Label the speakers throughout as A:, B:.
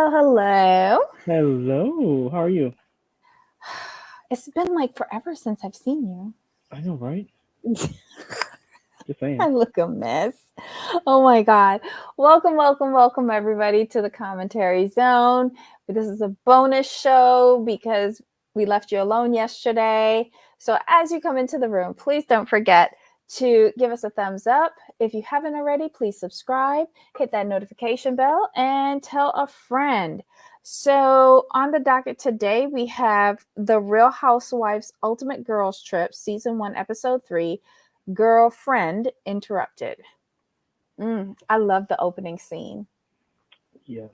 A: Hello.
B: Hello, how are you?
A: It's been like forever since I've seen
B: I know, right?
A: you.
B: Just
A: I
B: saying.
A: look a mess. Oh my God. Welcome, everybody, to the commentary zone. This is a bonus show because we left you alone yesterday. So, as you come into the room, please don't forget to give us a thumbs up. If you haven't already, please subscribe, hit that notification bell, and tell a friend. So, on the docket today, we have The Real Housewives Ultimate Girls Trip, Season 1, Episode 3, Girlfriend Interrupted. I love the opening scene.
B: Yes.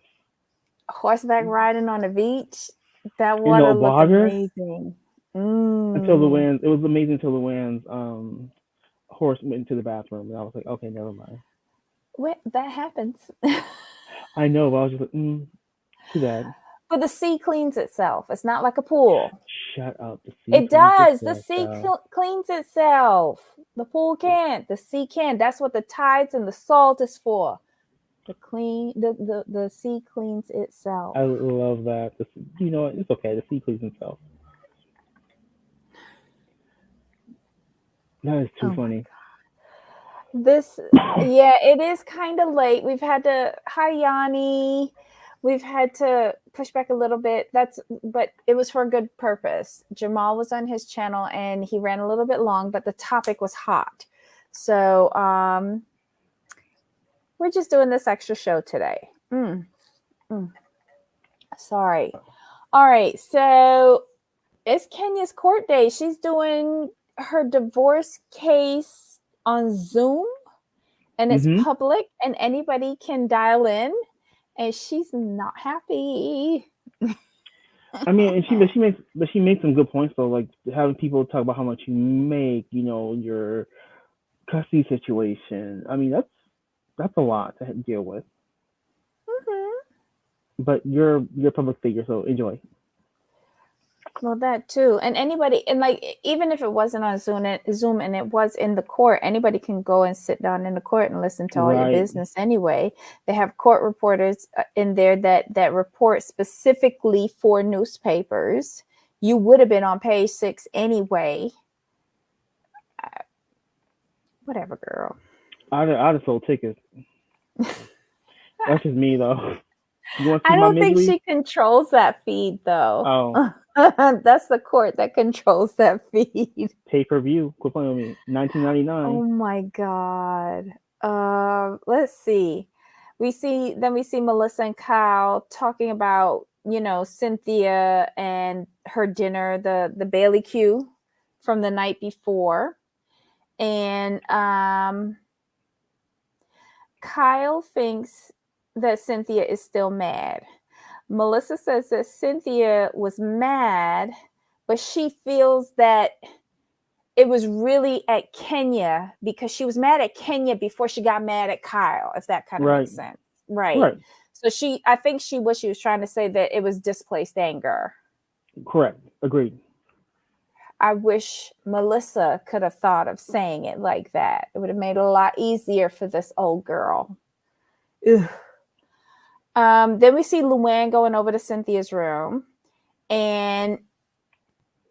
A: Horseback riding on the beach. That
B: In the
A: water looked
B: water
A: amazing.
B: until the
A: Mm.
B: winds. It was amazing until the winds. Horse went into the bathroom, and I was like, okay, never mind.
A: What that happens.
B: I know, but I was just like, too bad.
A: But the sea cleans itself. It's not like a pool.
B: Shut up. The sea
A: It
B: cleans
A: does. The
B: itself,
A: sea
B: child.
A: cleans itself. The pool can't. The sea can. That's what the tides and the salt is for. The sea cleans itself.
B: I love that. You know what? It's okay. The sea cleans itself. That is too
A: Oh my
B: funny.
A: This, yeah, it is kind of late. We've had to, hi Yanni, we've had to push back a little bit. But it was for a good purpose. Jamal was on his channel and he ran a little bit long, but the topic was hot. So, we're just doing this extra show today. Sorry. All right. So it's Kenya's court day. She's doing her divorce case on Zoom. And it's
B: Mhm.
A: public and anybody can dial in and she's not happy.
B: I mean, and she makes some good points though. Like having people talk about how much you make. Your custody situation. I mean, that's a lot to deal with.
A: Mm-hmm.
B: But you're a public figure, so enjoy.
A: Well, that too. And anybody, and like, even if it wasn't on Zoom and it was in the court, anybody can go and sit down in the court and listen to all your
B: Right.
A: business anyway. They have court reporters in there that report specifically for newspapers. You would have been on page 6 anyway. Whatever, girl.
B: I'd have sold tickets. That's just me though. You want to see
A: I
B: my
A: don't think
B: misery?
A: she controls that feed though.
B: Oh,
A: That's the court that controls that feed.
B: pay per view. Quit playing with me. 1999.
A: Oh my God. Let's see. We see Melissa and Kyle talking about, Cynthia and her dinner, the Bailey Q from the night before. And Kyle thinks that Cynthia is still mad. Melissa says that Cynthia was mad, but she feels that it was really at Kenya because she was mad at Kenya before she got mad at Kyle, if that kind of
B: Right.
A: makes sense. Right.
B: Right.
A: So I think what she was trying to say that it was displaced anger.
B: Correct. Agreed.
A: I wish Melissa could have thought of saying it like that. It would have made it a lot easier for this old girl. Ugh. Then we see Luann going over to Cynthia's room. And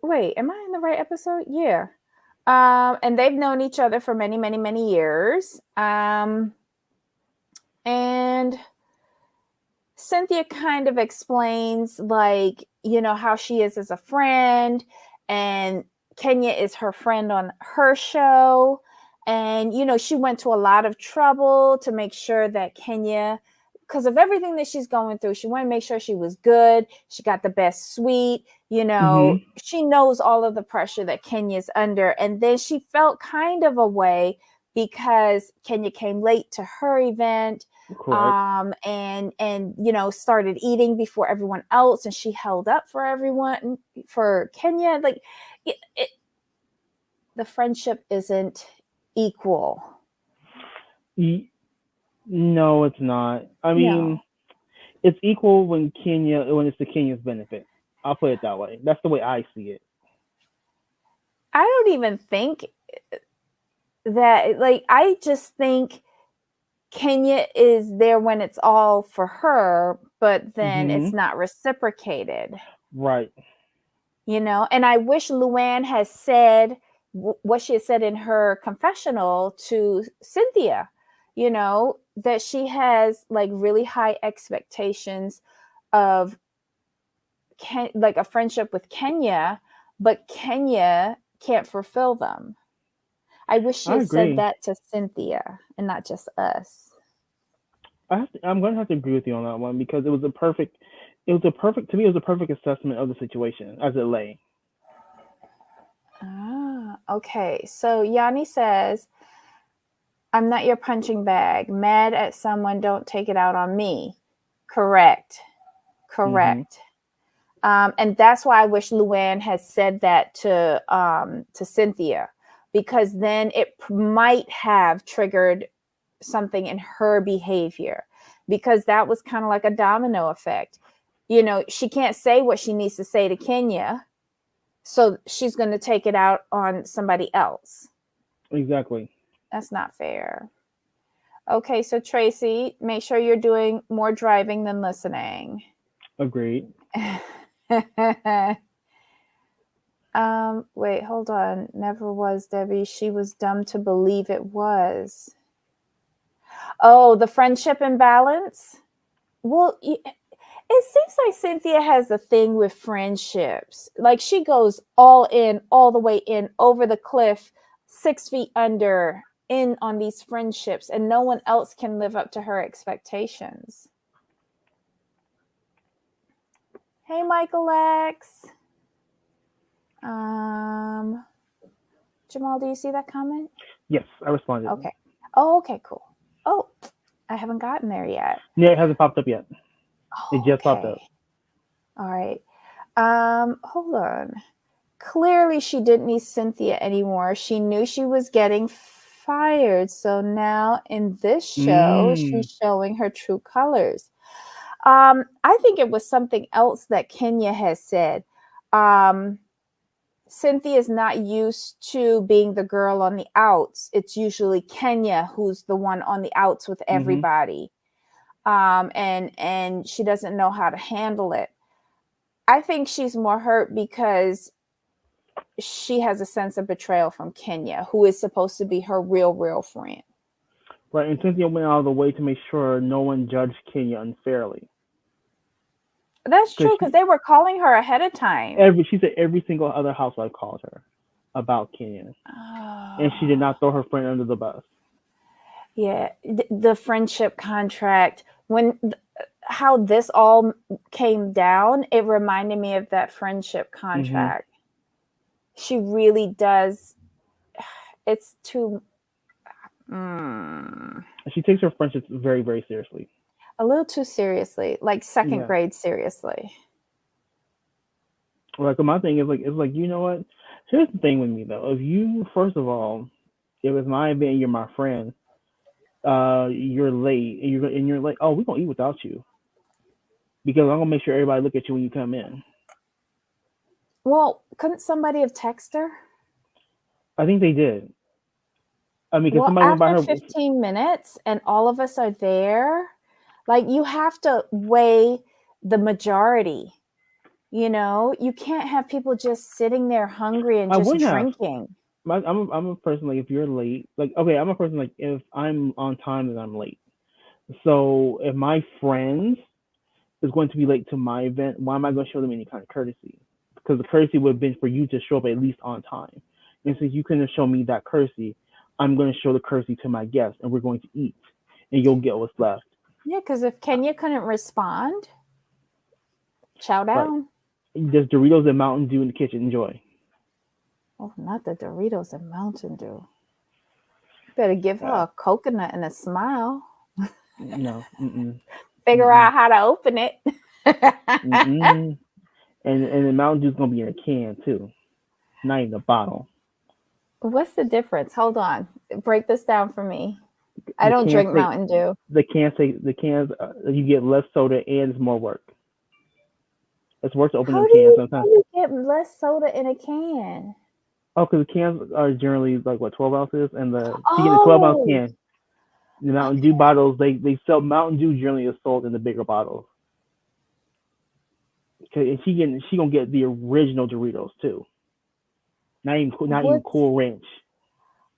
A: wait, am I in the right episode? Yeah. And they've known each other for many, many, many years. And Cynthia kind of explains, like, how she is as a friend. And Kenya is her friend on her show. And, she went to a lot of trouble to make sure that Kenya, because of everything that she's going through, she wanted to make sure she was good. She got the best suite.
B: Mhm.
A: She knows all of the pressure that Kenya's under. And then she felt kind of a way because Kenya came late to her event,
B: Correct.
A: and started eating before everyone else, and she held up for everyone, for Kenya. Like, the friendship isn't equal.
B: No, it's not. I mean,
A: No,
B: it's equal when it's to Kenya's benefit. I'll put it that way. That's the way I see it.
A: I don't even think that. Like, I just think Kenya is there when it's all for her, but then it's
B: Mhm.
A: not reciprocated.
B: Right.
A: And I wish Luann has said what she had said in her confessional to Cynthia, that she has like really high expectations of like a friendship with Kenya, but Kenya can't fulfill them. I wish she
B: I
A: had said
B: agree.
A: that to Cynthia and not just us.
B: I'm going to have to agree with you on that one because to me it was a perfect assessment of the situation as it lay.
A: Okay. So Yanni says, I'm not your punching bag. Mad at someone, don't take it out on me. Correct.
B: Mhm.
A: Correct. And that's why I wish Luann had said that to Cynthia, because then it might have triggered something in her behavior, because that was kind of like a domino effect. She can't say what she needs to say to Kenya, so she's going to take it out on somebody else.
B: Exactly.
A: That's not fair. Okay, so Tracy, make sure you're doing more driving than listening.
B: Agreed.
A: Wait, hold on. Never was Debbie. She was dumb to believe it was. Oh, the friendship imbalance? Well, it seems like Cynthia has a thing with friendships. Like she goes all in, all the way in, over the cliff, 6 feet under, in on these friendships, and no one else can live up to her expectations. Hey, Michael X. Jamal, do you see that comment?
B: Yes, I responded.
A: Okay. Oh, okay, cool. Oh, I haven't gotten there yet.
B: Yeah, it hasn't popped up yet. It
A: Oh,
B: just popped
A: okay.
B: up.
A: All right. Hold on. Clearly, she didn't need Cynthia anymore. She knew she was getting fired. So now in this show,
B: Mm.
A: she's showing her true colors. I think it was something else that Kenya has said. Cynthia is not used to being the girl on the outs. It's usually Kenya who's the one on the outs with
B: Mhm.
A: everybody. And she doesn't know how to handle it. I think she's more hurt because she has a sense of betrayal from Kenya, who is supposed to be her real friend.
B: Right, and Cynthia went out of the way to make sure no one judged Kenya unfairly.
A: That's
B: Because
A: true, because they were calling her ahead of time.
B: she said every single other housewife called her about Kenya, and she did
A: Oh,
B: not throw her friend under the bus.
A: yeah, the friendship contract. How this all came down, it reminded me of that friendship
B: Mhm.
A: contract. She really does. It's too
B: And she takes her friendships very, very seriously.
A: a little too seriously, like second
B: Yeah.
A: grade seriously.
B: Like my thing is like it's like you know what? Here's the thing with me though. If you first of all, if it's my event, you're my friend. You're late, and you're like, oh, we're gonna eat without you because I'm gonna make sure everybody look at you when you come in.
A: Well, couldn't somebody have texted her?
B: I think they did. I mean, because
A: Well,
B: somebody went by
A: after
B: her.
A: 15 minutes and all of us are there, like you have to weigh the majority. You can't have people just sitting there hungry and
B: I
A: just
B: wouldn't have.
A: drinking.
B: I'm a person like if you're late, like okay, I'm a person like if I'm on time then I'm late. So if my friends is going to be late to my event, why am I going to show them any kind of courtesy? Because the courtesy would have been for you to show up at least on time. And since you couldn't show me that courtesy, I'm going to show the courtesy to my guests, and we're going to eat, and you'll get what's left.
A: Yeah, because if Kenya couldn't respond, chow
B: Right?
A: down.
B: There's Doritos and Mountain Dew in the kitchen. Enjoy.
A: Oh, not the Doritos and Mountain Dew. Better give her
B: Uh,
A: a coconut and a smile.
B: no. Mm-mm.
A: Figure
B: Mm-mm.
A: out how to open it.
B: Mm-mm. And the Mountain Dew's gonna be in a can too, not even a bottle.
A: What's the difference? Hold on. Break this down for me. I
B: The
A: don't
B: cans
A: drink
B: say
A: Mountain Dew.
B: the cans you get less soda and it's more work. It's worth to open
A: How
B: them
A: do
B: cans
A: you how
B: sometimes.
A: you get less soda in a can?
B: Oh, because the cans are generally like what 12 ounces, and to get the 12 ounce
A: Oh,
B: can, the Mountain Dew
A: okay.
B: bottles they sell Mountain Dew generally is sold in the bigger bottles. And she gonna get the original Doritos too. Not even
A: What's
B: Cool Ranch.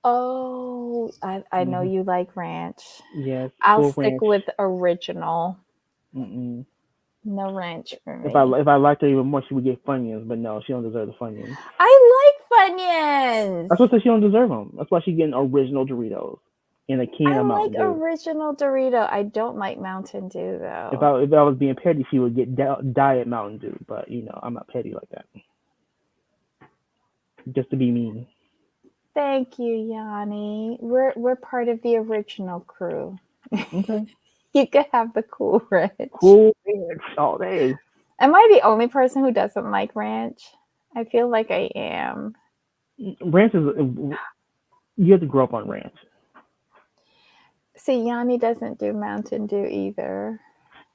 A: Oh, I know
B: Hmm.
A: you like ranch.
B: Yes,
A: I'll
B: Cool
A: stick
B: Ranch.
A: with original.
B: Mm-mm.
A: No ranch for
B: If I
A: me.
B: if I liked her even more, she would get Funyuns. But no, she don't deserve the Funyuns.
A: I like Funyuns.
B: That's what she don't deserve them. That's why she getting original Doritos in a can
A: I
B: of
A: like
B: Mountain Dew.
A: original Dorito. I don't like Mountain Dew
B: If
A: though.
B: I was being petty, she would get Diet Mountain Dew. But I'm not petty like that. Just to be mean.
A: Thank you, Yanni. We're part of the original crew.
B: Okay.
A: You could have the Cool Ranch.
B: Cool Ranch all day.
A: Am I the only person who doesn't like ranch? I feel like I am.
B: Ranch is you have to grow up on ranch.
A: See, Yanni doesn't do Mountain Dew either.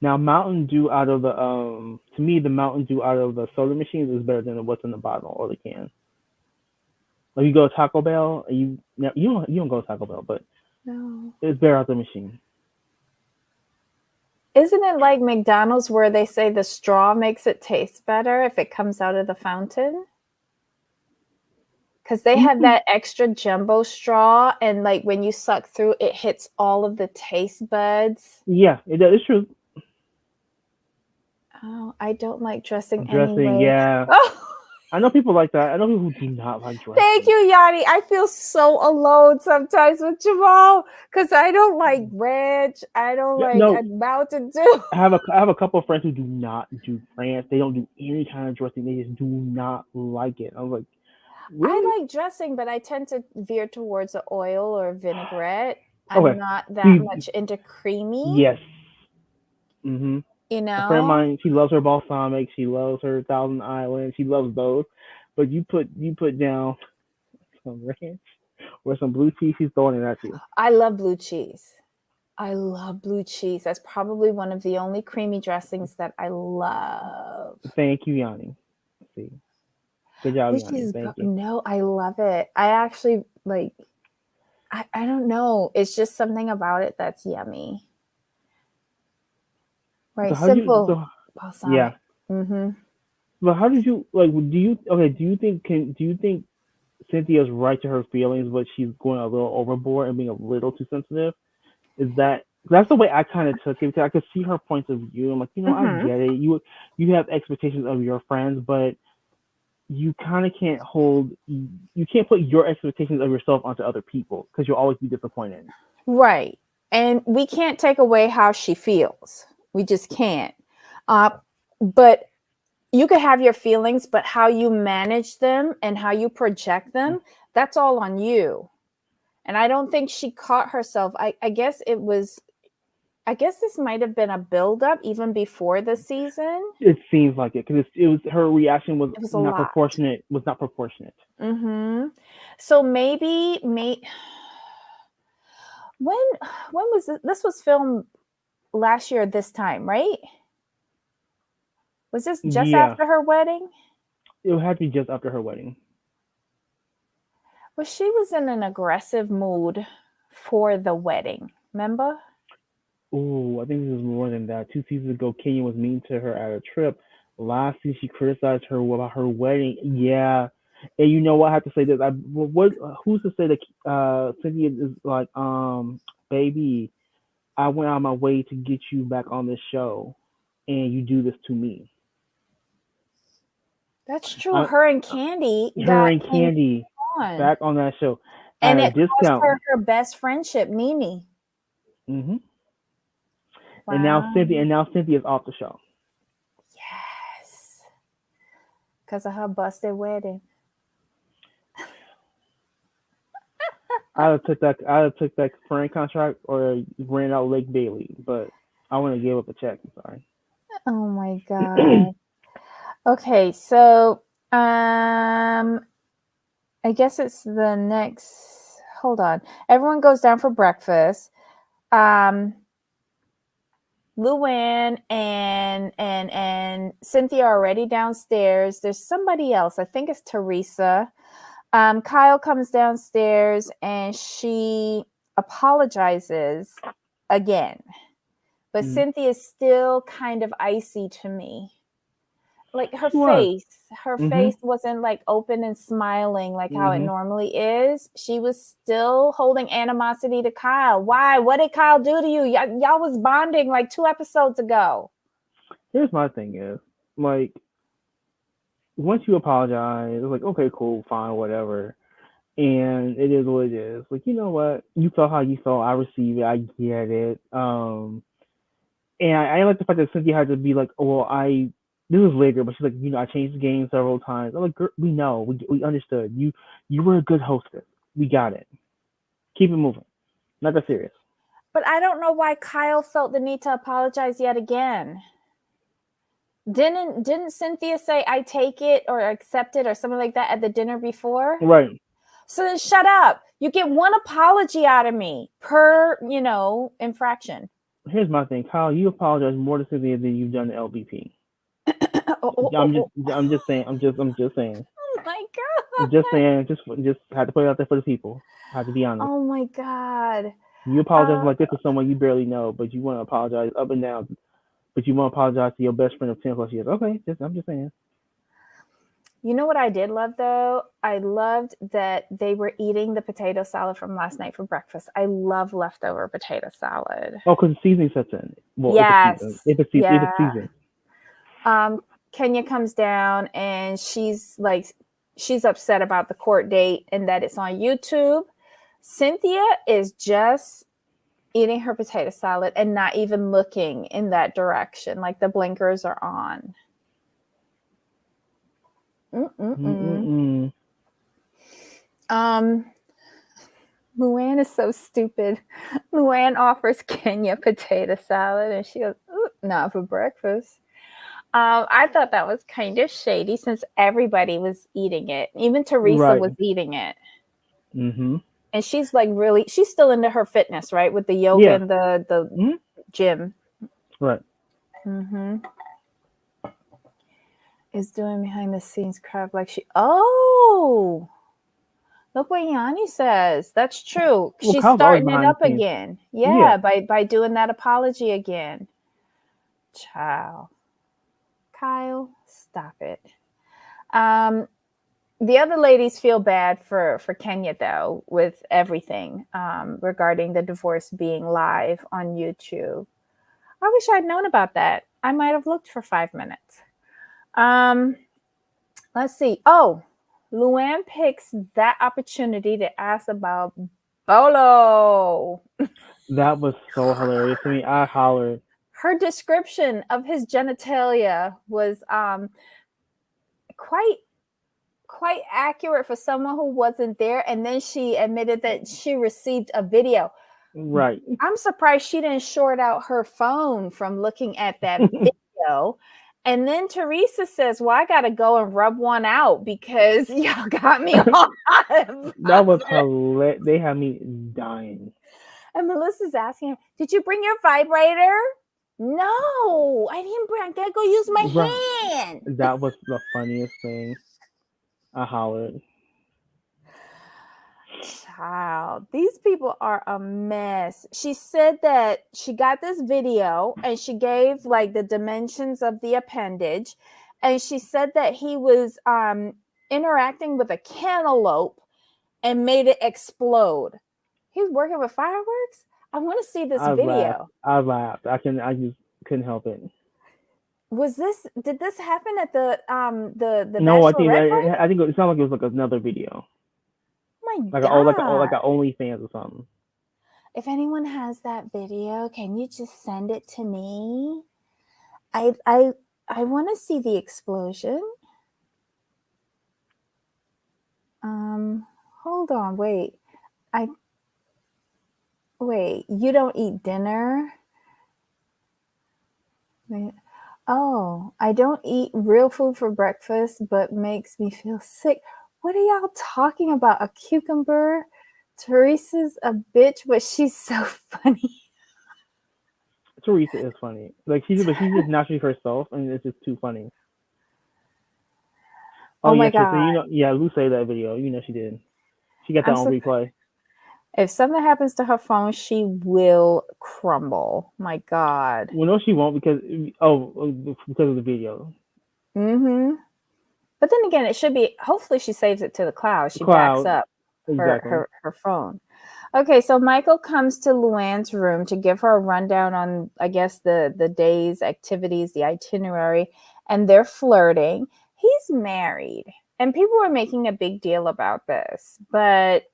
B: Now Mountain Dew out of the to me the Mountain Dew out of the soda machines is better than what's in the bottle or the can. Like you go to Taco Bell, you don't go to Taco Bell, but
A: No.
B: it's better out the machine.
A: Isn't it like McDonald's where they say the straw makes it taste better if it comes out of the fountain? Because they
B: You
A: have
B: can,
A: that extra jumbo straw, and like when you suck through, it hits all of the taste buds.
B: yeah, it's true.
A: Oh, I don't like dressing
B: Dressing,
A: anyway.
B: yeah.
A: Oh,
B: I know people like that. I know people who do not like
A: thank
B: dressing.
A: you, Yanni. I feel so alone sometimes with Jamal because I don't like ranch. I don't
B: Yeah,
A: like a
B: no,
A: Mountain Dew.
B: I have a couple of friends who do not do ranch. They don't do any kind of dressing. They just do not like it. I was like, really?
A: I like dressing, but I tend to veer towards the oil or vinaigrette. I'm
B: Okay.
A: not that
B: You,
A: much into creamy,
B: yes. Mhm.
A: you
B: A friend of
A: know?
B: mine, she loves her balsamic. She loves her Thousand Island. She loves those. But you put down some ranch or some blue cheese, she's throwing it at you.
A: I love blue cheese. I love blue cheese. That's probably one of the only creamy dressings that I love.
B: Thank you, Yanni. See, good job,
A: Blue
B: Yanni.
A: cheese is
B: Thank you.
A: no, I love it. I actually like I don't know. It's just something about it that's yummy.
B: So
A: Right?
B: how do you?
A: Simple
B: So yeah.
A: balsamic. Mm-hmm.
B: But how did you like? Do you okay? Do you think Cynthia's right to her feelings, but she's going a little overboard and being a little too sensitive? That's the way I kind of took it because I could see her points of view. I'm like, I
A: Mm-hmm.
B: get it. You have expectations of your friends, but you kind of can't you can't put your expectations of yourself onto other people because you'll always be disappointed.
A: Right. And we can't take away how she feels. We just can't. Uh, but you could have your feelings, but how you manage them and how you project them, that's all on you. And I don't think she caught herself. I guess it was, I guess this might have been a buildup even before the season.
B: It seems like it because it was her reaction was
A: It was a
B: not
A: lot.
B: proportionate. Was not proportionate.
A: Mm-hmm. So maybe, when when was this was filmed last year this time, right? Was this just
B: Yeah,
A: after her wedding?
B: it had to be just after her wedding.
A: Well, she was in an aggressive mood for the wedding. Remember?
B: Oh, I think this was more than that. 2 seasons ago, Kenya was mean to her at a trip. Last season, she criticized her about her wedding. Yeah, and you know what? I have to say this. Who's to say that Cynthia is like, baby, I went out of my way to get you back on this show, and you do this to me.
A: That's true.
B: I,
A: Her and Candy
B: her
A: got
B: and
A: Candy
B: Candy
A: on,
B: back on that show at
A: and
B: a
A: it cost
B: discount.
A: her her best friendship, Mimi.
B: Hmm.
A: Wow.
B: And now Cynthia's off the show.
A: Yes. Because of her busted wedding.
B: I would have took that friend contract or ran out Lake Bailey, but I want to give up a check. I'm
A: Oh my
B: sorry.
A: God. Okay, so um I guess it's the next, hold on. Everyone goes down for breakfast. Um Luann and Cynthia are already downstairs. There's somebody else. I think it's Teresa. Kyle comes downstairs and she apologizes again. But
B: Mm.
A: Cynthia is still kind of icy to me. like her
B: She was.
A: face her
B: Mhm.
A: face wasn't like open and smiling like how it
B: Mhm.
A: normally is. She was still holding animosity to Kyle. Why? What did Kyle do to you? Y'all was bonding like 2 episodes ago.
B: Here's my thing is like once you apologize, it's like okay, cool, fine, whatever. And it is what it is. Like, you know what? You felt how you felt. I receive it. I get it. And I like the fact that Cynthia had to be like, oh, well, this was later, but she's like, I changed the game several times. I'm like, girl, we know, we understood. You were a good hostess. We got it. Keep it moving. Not that serious.
A: But I don't know why Kyle felt the need to apologize yet again. Didn't Cynthia say I take it or accept it or something like that at the dinner before?
B: Right.
A: So then shut up. You get one apology out of me per, infraction.
B: Here's my thing, Kyle. You apologize more to Cynthia than you've done to LBP.
A: Oh, oh, oh,
B: I'm just,
A: oh.
B: I'm just saying. I'm just saying.
A: Oh my
B: I'm just
A: god.
B: saying. Just had to put it out there for the people. I have to be honest.
A: Oh my god.
B: You apologize
A: Uh,
B: like this to someone you barely know, but you want to apologize up and down. But you want to apologize to your best friend of 10+ years. Okay, I'm just saying.
A: you know what I did love though? I loved that they were eating the potato salad from last night for breakfast. I love leftover potato salad.
B: Oh, because the seasoning sets in. Well, if it's seasoned.
A: Yes.
B: If
A: Yeah.
B: it's seasoned.
A: um Kenya comes down and she's upset about the court date and that it's on YouTube. Cynthia is just eating her potato salad and not even looking in that direction, like the blinkers are on. Mm-mm-mm.
B: Mm-mm-mm.
A: um Luann is so stupid. Luann offers Kenya potato salad and she goes, ooh, not for breakfast. I thought that was kind of shady since everybody was eating it. Even Teresa
B: Right.
A: was eating it.
B: Mm-hmm.
A: And she's like she's still into her fitness, right? With the yoga
B: Yeah.
A: and the
B: Mm-hmm.
A: gym.
B: Right.
A: Mm-hmm. Is doing behind the scenes crap like oh, look what Yanni says. That's true.
B: Well,
A: She's
B: Kyle's always
A: starting it
B: behind
A: up
B: the scenes.
A: again.
B: Yeah.
A: Yeah, by doing that apology again. Child. Kyle, stop it. The other ladies feel bad for Kenya though with everything regarding the divorce being live on YouTube. I wish I'd known about that. I might have looked for 5 minutes. Um, let's see. Oh, Luann picks that opportunity to ask about Bolo.
B: That was so hilarious to me. I hollered.
A: Her description of his genitalia was quite accurate for someone who wasn't there. And then she admitted that she received a video.
B: Right.
A: I'm surprised she didn't short out her phone from looking at that video. And then Teresa says, well, I got to go and rub one out because y'all got me all
B: That was hilarious. They had me dying.
A: And Melissa's asking her, did you bring your vibrator? No, I didn't bring. I got to go use
B: Right.
A: my hand.
B: That was the funniest thing. I hollered.
A: Child, these people are a mess. She said that she got this video and she gave like the dimensions of the appendage, and she said that he was interacting with a cantaloupe and made it explode. He's working with fireworks. I want to see this video.
B: I laughed. I just couldn't help it.
A: Did this happen at the
B: No,
A: bachelorette party?
B: I think it sounded like it was like another video.
A: Oh my
B: Like
A: god.
B: a OnlyFans or something.
A: If anyone has that video, can you just send it to me? I want to see the explosion. Hold on, wait. You don't eat dinner? Oh, I don't eat real food for breakfast, but makes me feel sick. What are y'all talking about? A cucumber? Teresa's a bitch, but she's so funny.
B: Teresa is funny. Like she's just naturally herself, and it's just too funny. Oh,
A: Oh my
B: yeah, so
A: god.
B: Lou saved that video. She did. She got that
A: I'm
B: on
A: so
B: replay.
A: If something happens to her phone, she will crumble. My god.
B: Well, no, she won't because of the video.
A: Mm-hmm. But then again, it should be, hopefully she saves it to the cloud. She backs
B: Cloud.
A: up her
B: Exactly.
A: her phone. Okay, so Michael comes to Luann's room to give her a rundown on, I guess, the day's activities, the itinerary, and they're flirting. He's married, and people are making a big deal about this, but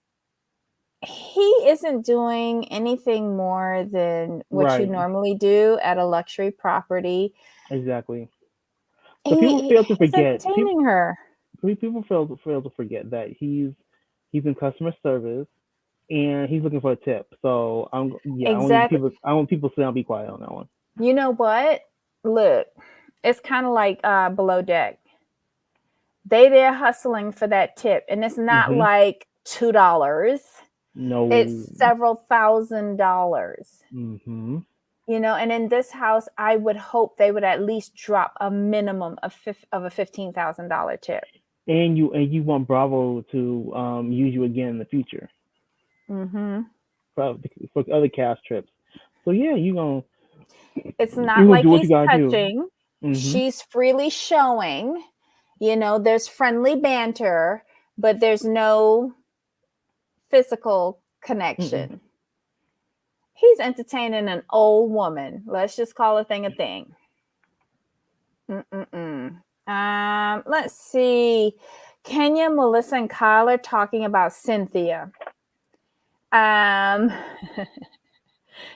A: he isn't doing anything more than what you
B: Right.
A: normally do at a luxury property.
B: Exactly. So people
A: He
B: fail to
A: he's
B: forget.
A: entertaining her.
B: People fail to forget that he's in customer service and he's looking for a tip. So I want you
A: Exactly.
B: people I want people to sit down and be quiet on that one.
A: You know what? Look, it's kind of like below deck. They're hustling for that tip, and it's not
B: Mhm.
A: like $2. It's
B: No.
A: several $1,000s.
B: Mhm.
A: And in this house, I would hope they would at least drop a minimum of a $15,000 tip.
B: And you want Bravo to use you again in the future
A: Mm-hmm.
B: for, for other cast trips. So yeah,
A: It's
B: you
A: not
B: gonna
A: like
B: do what you
A: he's
B: gotta do.
A: touching.
B: Mhm.
A: She's freely showing. There's friendly banter, but there's no physical
B: Mm-mm.
A: connection. He's entertaining an old woman. Let's just call a thing a thing. Mm-mm-mm. Let's see. Kenya, Melissa, and Kyle are talking about Cynthia. Um,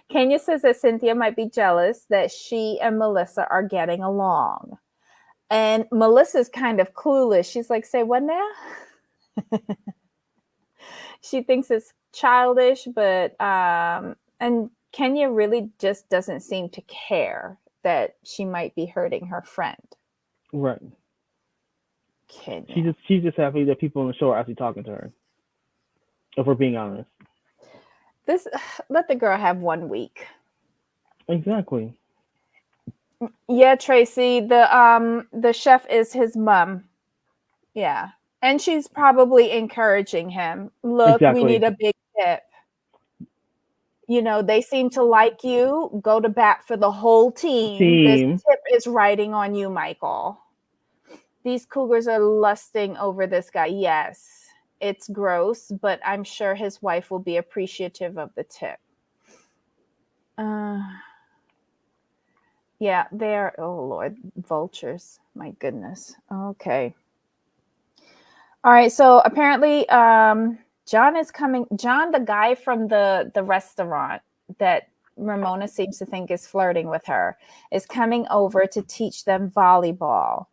A: Kenya says that Cynthia might be jealous that she and Melissa are getting along. And Melissa's kind of clueless. She's like, say what now? She thinks it's childish, but and Kenya really just doesn't seem to care that she might be hurting her friend.
B: Right.
A: Kenya.
B: She's just happy that people on the show are actually talking to her. If we're being honest.
A: This let the girl have 1 week.
B: Exactly.
A: Yeah, Tracy, the chef is his mom. Yeah. And she's probably encouraging him. Look, we need
B: Exactly.
A: a big tip. They seem to like you. Go to bat for the whole team. This
B: Team.
A: tip is riding on you, Michael. These cougars are lusting over this guy. Yes, it's gross, but I'm sure his wife will be appreciative of the tip. Uh, yeah, they're, oh Lord, vultures. My goodness. Okay. All right. So apparently, John is coming. John, the guy from the restaurant that Ramona seems to think is flirting with her, is coming over to teach them volleyball.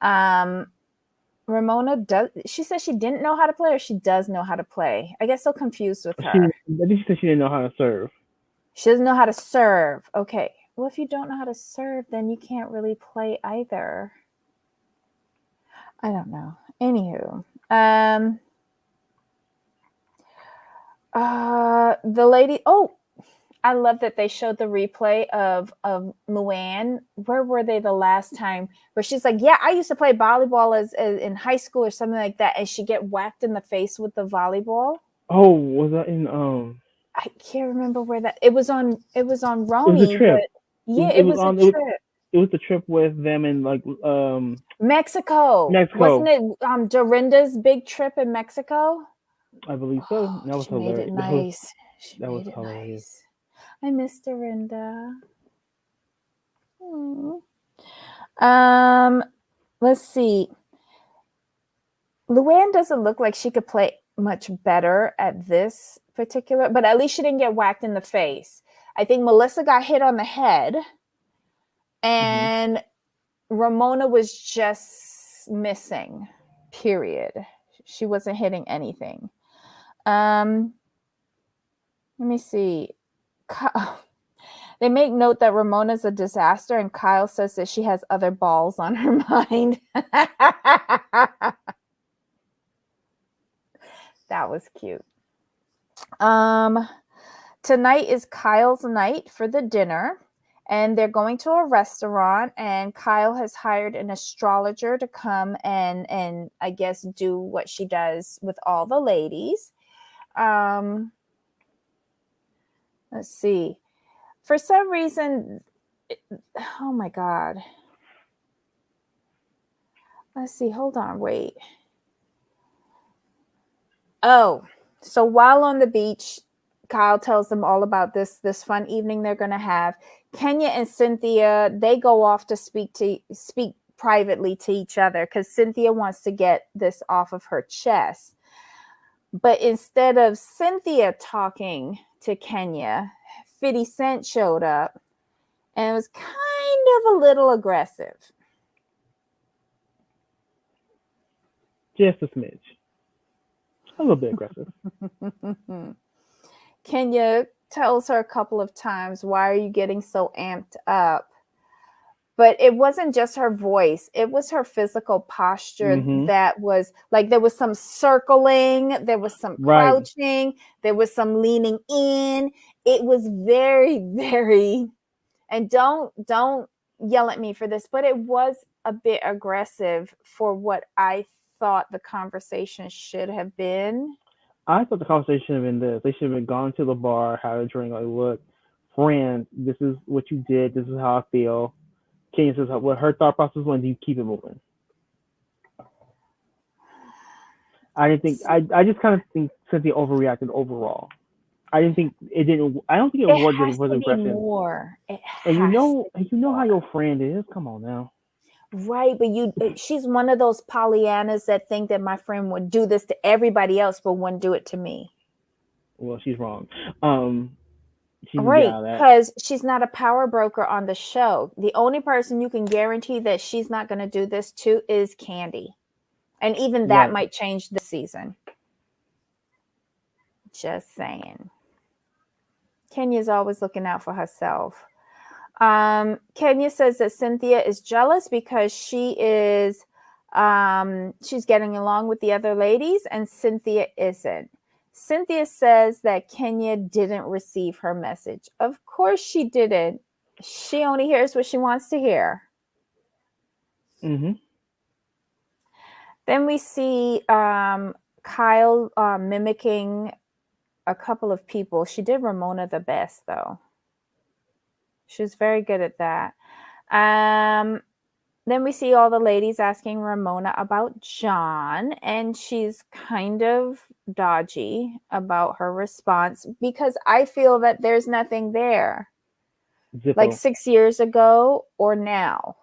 A: Um, Ramona does. She says she didn't know how to play, or she does know how to play. I get so confused with
B: She
A: her.
B: I think she said she didn't know how to serve.
A: She doesn't know how to serve. Okay. Well, if you don't know how to serve, then you can't really play either. I don't know. Anywho, the lady. Oh, I love that they showed the replay of Luann. Where were they the last time? Where she's like, "Yeah, I used to play volleyball as in high school or something like that," and she get whacked in the face with the volleyball.
B: Oh, was that in
A: I can't remember where that. It was on. It was on
B: it was a
A: Roni,
B: trip.
A: but yeah, it was a trip.
B: It was the trip with them in like
A: Mexico, wasn't
B: Mexico.
A: it? Dorinda's big trip in Mexico.
B: I believe so.
A: Oh,
B: That was
A: she made it
B: hilarious. That was
A: nice. She
B: that was
A: made it
B: hilarious.
A: nice. I miss Dorinda. Hmm. Um, let's see. Luann doesn't look like she could play much better at this particular, but at least she didn't get whacked in the face. I think Melissa got hit on the head,
B: Hmm.
A: and Ramona was just missing. Period. She wasn't hitting anything. Um, Let me see. They make note that Ramona's a disaster, and Kyle says that she has other balls on her mind. That was cute. Tonight is Kyle's night for the dinner, and they're going to a restaurant, and Kyle has hired an astrologer to come and I guess do what she does with all the ladies. Um, let's see. For some reason, oh my God. Let's see. Hold on. Wait. Oh, so while on the beach, Kyle tells them all about this fun evening they're going to have. Kenya and Cynthia, they go off to speak privately to each other because Cynthia wants to get this off of her chest. But instead of Cynthia talking to Kenya, 50 Cent showed up and it was kind of a little aggressive.
B: Just a smidge. A little bit aggressive.
A: Kenya tells her a couple of times, "Why are you getting so amped up?" But it wasn't just her voice, it was her physical posture that was like there was some circling, there was some crouching, there was some leaning in. It was very, very, and don't yell at me for this, but it was a bit aggressive for what I thought the conversation should have been.
B: I thought the conversation should have been this. They should have been gone to the bar, had a drink, like, look, friend, this is what you did, this is how I feel. Kenya says what her thought process was, you keep it moving. I didn't think I just kind of think Cynthia overreacted overall. I didn't think it didn't. I don't think it was aggressive.
A: More. It
B: and you know how your friend is. Come on now.
A: Right, but she's one of those Pollyannas that think that my friend would do this to everybody else, but wouldn't do it to me.
B: Well, she's wrong.
A: Right, because she's not a power broker on the show. The only person you can guarantee that she's not going to do this to is Candy. And even that might change this season. Just saying. Kenya's always looking out for herself. Kenya says that Cynthia is jealous because she is she's getting along with the other ladies and Cynthia isn't. Cynthia says that Kenya didn't receive her message. Of course she didn't. She only hears what she wants to hear.
B: Mm-hmm.
A: Then we see Kyle mimicking a couple of people. She did Ramona the best, though. She was very good at that. Then we see all the ladies asking Ramona about John, and she's kind of dodgy about her response because I feel that there's nothing there. Zippo. Like 6 years ago or now.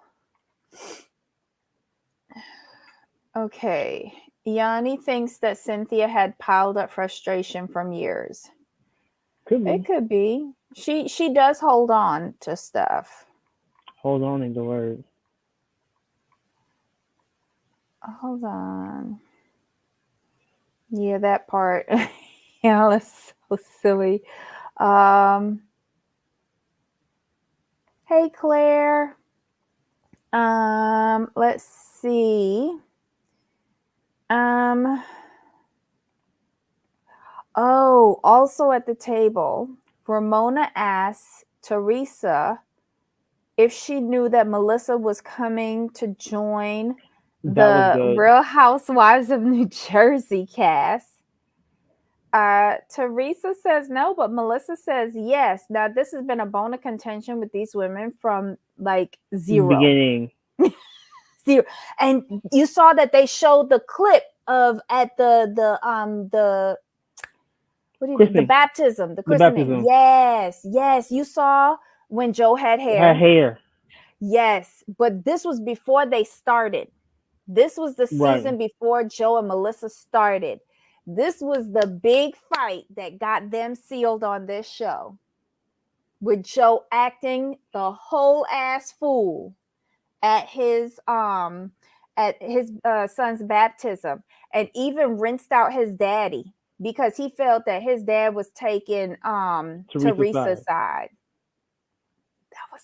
A: Okay. Yanni thinks that Cynthia had piled up frustration from years.
B: Could be.
A: It could be. She does hold on to stuff.
B: Hold on in the word.
A: Hold on. Yeah, that part. Yeah, that's so silly. Hey, Claire. Let's see. Oh, also at the table, Ramona asks Teresa if she knew that Melissa was coming to join the Real Housewives of New Jersey cast. Teresa says no, but Melissa says yes. Now, this has been a bone of contention with these women from like zero.
B: Beginning.
A: Zero. And you saw that they showed the clip of at the baptism, the christening. Yes. You saw when Joe had hair. Yes, but this was before they started. This was the season before Joe and Melissa started. This was the big fight that got them sealed on this show. With Joe acting the whole ass fool at his son's baptism, and even rinsed out his daddy because he felt that his dad was taking Teresa's side. That was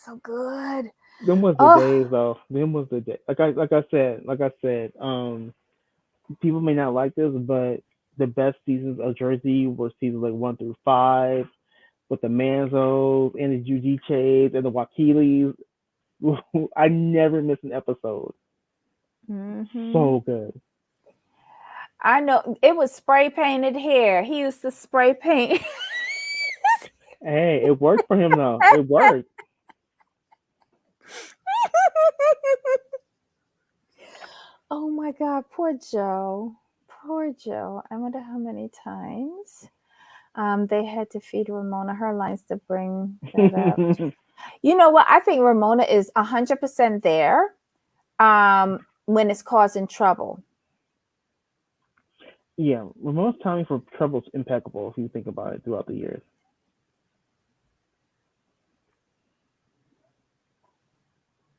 A: so good.
B: Them was the days, though. Them was the day. Like I said. People may not like this, but the best seasons of Jersey were seasons like 1 through 5, with the Manzos and the Judices and the Wakilis. I never miss an episode.
A: Mm-hmm.
B: So good.
A: I know it was spray painted hair. He used to spray paint.
B: Hey, it worked for him though. It worked.
A: Oh my God, poor Joe. Poor Joe. I wonder how many times they had to feed Ramona her lines to bring that up. You know what? I think Ramona is 100% there when it's causing trouble.
B: Yeah, Ramon's timing for trouble's impeccable if you think about it throughout the years.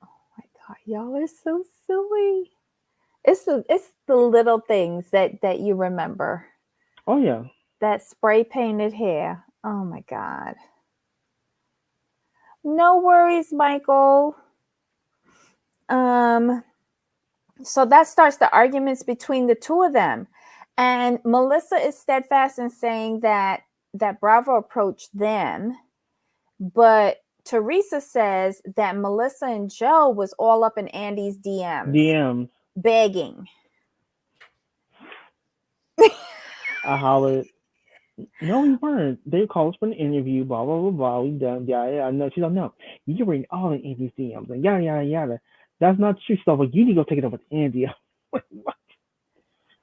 A: My God, y'all are so silly. It's the little things that you remember.
B: Oh yeah.
A: That spray painted hair. Oh my God. No worries, Michael. Um, so that starts the arguments between the two of them. And Melissa is steadfast in saying that Bravo approached them, but Teresa says that Melissa and Joe was all up in Andy's DMs
B: DMs.
A: begging.
B: I hollered, no, we weren't. They called us for an interview, blah, blah, blah, blah. We done, yeah, yeah. No, she's like, no, you're reading all the Andy's DMs, and yada, yada, yada. That's not true. She's like, well, you need to go take it up with Andy. I'm like, what?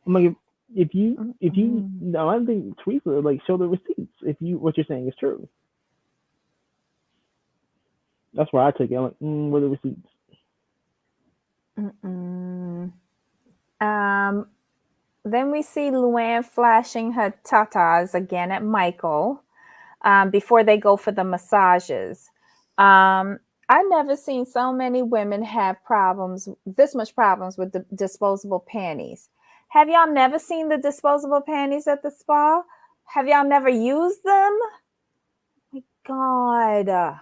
B: I'm like, if you,
A: Mm-mm.
B: no, I don't think Teresa, like, show the receipts if what you're saying is true. That's where I took it. I'm like, where are the receipts?
A: Mm-mm. Um, then we see Luann flashing her tatas again at Michael before they go for the massages. I never seen so many women have this much problems with the disposable panties. Have y'all never seen the disposable panties at the spa? Have y'all never used them? My God.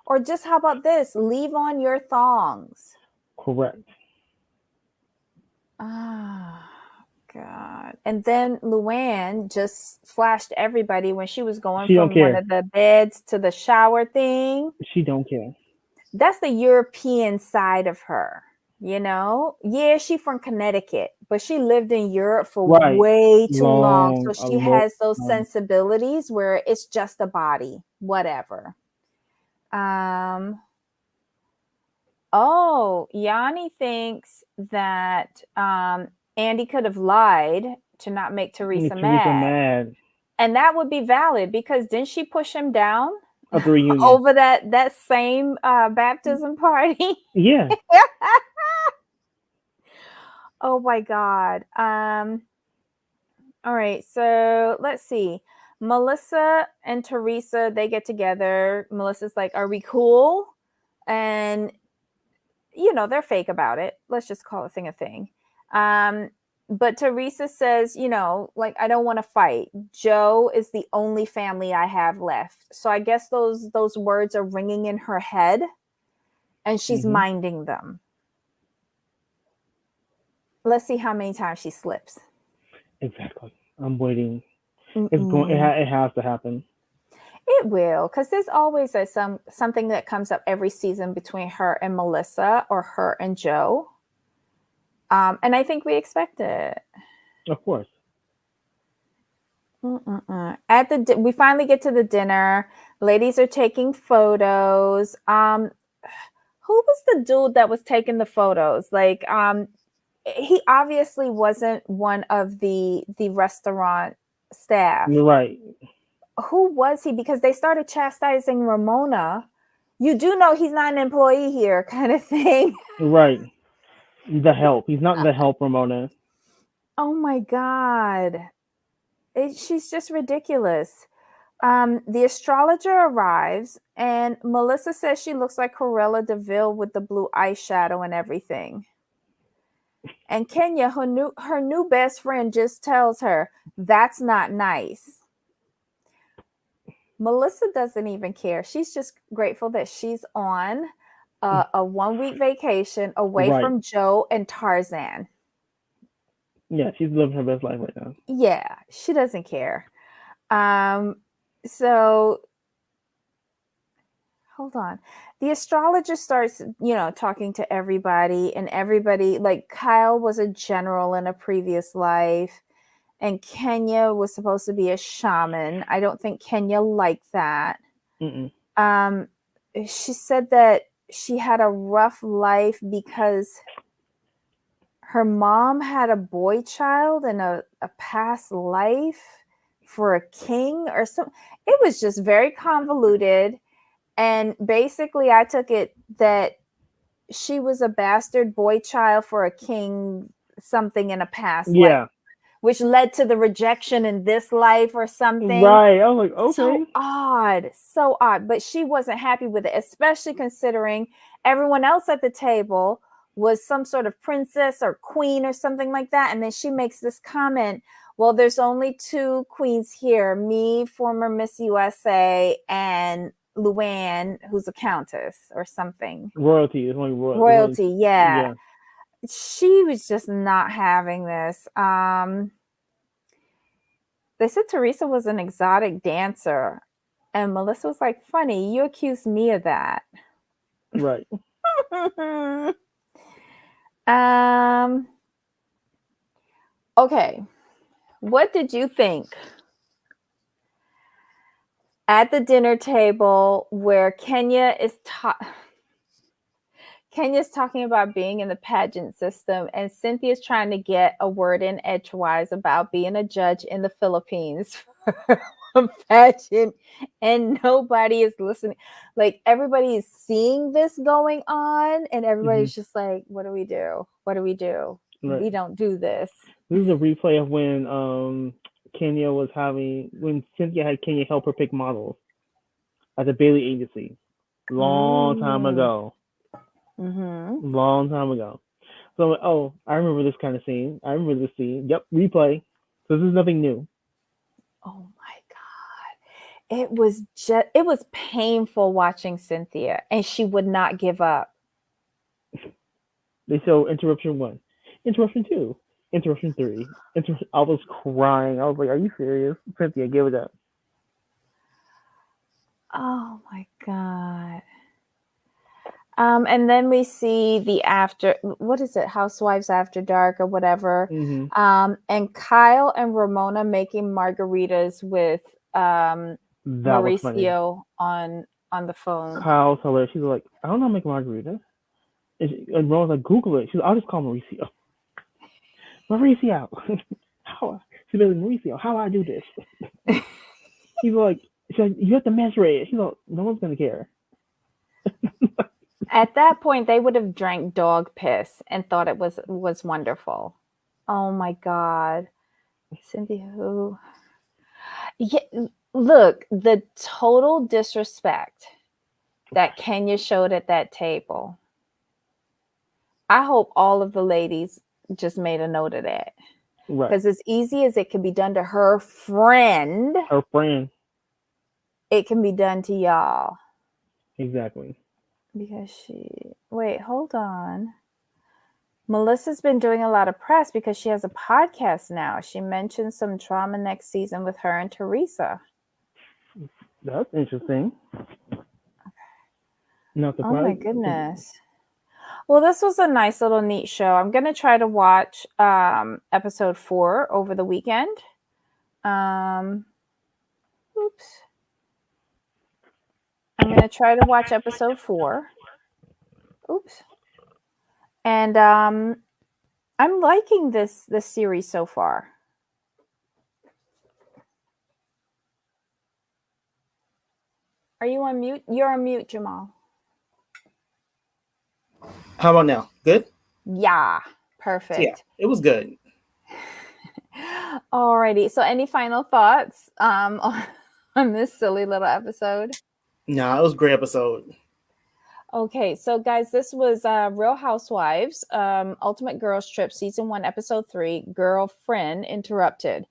A: Or just how about this? Leave on your thongs.
B: Correct.
A: Ah, God. And then Luann just flashed everybody when she was going
B: She don't
A: from one
B: care.
A: of the beds to the shower thing.
B: She don't care.
A: That's the European side of her, you know? Yeah, she from Connecticut, but she lived in Europe for
B: Right.
A: way too long. So
B: A
A: she
B: long
A: has those
B: time.
A: sensibilities where it's just a body, whatever. Um, Oh, Yanni thinks that Andy could have lied to not make Teresa
B: Teresa
A: mad.
B: mad
A: And that would be valid because didn't she push him down
B: at the reunion.
A: over that same baptism party?
B: Yeah.
A: Oh my God. All right, so let's see. Melissa and Teresa, they get together. Melissa's like, "Are we cool?" And they're fake about it. Let's just call a thing a thing. Um, but Teresa says, like, I don't want to fight. Joe is the only family I have left. So I guess those words are ringing in her head and she's
B: Hmm.
A: minding them. Let's see how many times she slips.
B: Exactly. I'm waiting. It's going.
A: Mm-mm.
B: It has to happen.
A: It will, because there's always something that comes up every season between her and Melissa or her and Joe. And I think we expect it.
B: Of course.
A: We finally get to the dinner. Ladies are taking photos. Who was the dude that was taking the photos? Like, he obviously wasn't one of the restaurant staff.
B: You're right.
A: Who was he? Because they started chastising Ramona. You do know he's not an employee here, kind of thing.
B: You're right. The help. He's not the help, Ramona.
A: Oh my God. She's just ridiculous. The astrologer arrives, and Melissa says she looks like Corella Deville with the blue eyeshadow and everything. And Kenya, her new best friend, just tells her that's not nice. Melissa doesn't even care. She's just grateful that she's on a 1 week vacation away
B: Right.
A: from Joe and Tarzan.
B: Yeah, she's living her best life right now.
A: Yeah, she doesn't care. Um, so hold on. The astrologer starts, talking to everybody, and everybody, like Kyle was a general in a previous life, and Kenya was supposed to be a shaman. I don't think Kenya liked that.
B: Mm-mm.
A: Um, she said that she had a rough life because her mom had a boy child in a past life for a king or something. It was just very convoluted. And basically, I took it that she was a bastard boy child for a king, something in a past life,
B: Yeah.
A: which led to the rejection in this life or something.
B: Right. I was like,
A: So
B: okay.
A: odd, so odd. But she wasn't happy with it, especially considering everyone else at the table was some sort of princess or queen or something like that. And then she makes this comment, well, there's only two queens here, me, former Miss USA, and Luann, who's a countess or something.
B: Royalty. It's only royalty.
A: Royalty, yeah.
B: Yeah.
A: She was just not having this. They said Teresa was an exotic dancer. And Melissa was like, funny, you accused me of that.
B: Right.
A: um, okay. What did you think at the dinner table where Kenya's talking about being in the pageant system and Cynthia's trying to get a word in edgewise about being a judge in the Philippines for a pageant and nobody is listening. Like everybody is seeing this going on and everybody's just like, what do we do? What do we do?
B: Right.
A: We don't do this.
B: This is a replay of when when Cynthia had Kenya help her pick models at the Bailey agency. Long time ago.
A: Mm-hmm.
B: Long time ago. So, oh, I remember this kind of scene. I remember this scene. Yep, replay. So this is nothing new.
A: Oh my God. It was painful watching Cynthia and she would not give up.
B: They show interruption 1, interruption 2, interruption 3. I was crying. I was like, are you serious? Cynthia, give it up.
A: Oh my God. And then we see what is it? Housewives After Dark or whatever.
B: Mm-hmm.
A: And Kyle and Ramona making margaritas with
B: That was funny.
A: Mauricio on the phone.
B: Kyle's hilarious. She's like, I don't know how to make margaritas. And Ron's like, Google it. She's like, I'll just call Mauricio. Mauricio. How? She's like, Mauricio, how do I do this? She's like, you have to measure it. She's like, no one's going to care.
A: At that point, they would have drank dog piss and thought it was wonderful. Oh my God. Cynthia, who? Yeah, look, the total disrespect that Kenya showed at that table. I hope all of the ladies just made a note of that.
B: Right.
A: Because as easy as it can be done to her friend, it can be done to y'all.
B: Exactly.
A: Because wait, hold on. Melissa's been doing a lot of press because she has a podcast now. She mentioned some drama next season with her and Teresa.
B: That's interesting. Not surprised.
A: Oh my goodness. Well, this was a nice little neat show. I'm going to try to watch episode 4 over the weekend. Oops. I'm going to try to watch episode 4. Oops. And I'm liking this series so far. Are you on mute? You're on mute, Jamal.
C: How about now? Good?
A: Yeah, perfect.
C: Yeah, it was good.
A: Alrighty. So any final thoughts on this silly little episode?
C: No, it was a great episode.
A: Okay, so guys, this was Real Housewives, Ultimate Girls Trip, Season 1, Episode 3, Girlfriend Interrupted.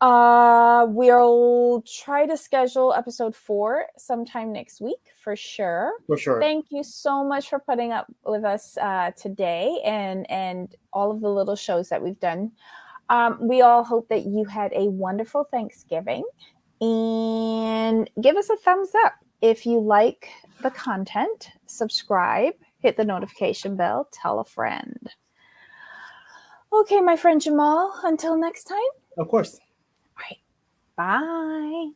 A: We'll try to schedule Episode 4 sometime next week for sure.
C: For sure.
A: Thank you so much for putting up with us today and all of the little shows that we've done. We all hope that you had a wonderful Thanksgiving and give us a thumbs up if you like the content. Subscribe, hit the notification bell, tell a friend. Okay, my friend Jamal, until next time.
C: Of course.
A: All right. Bye.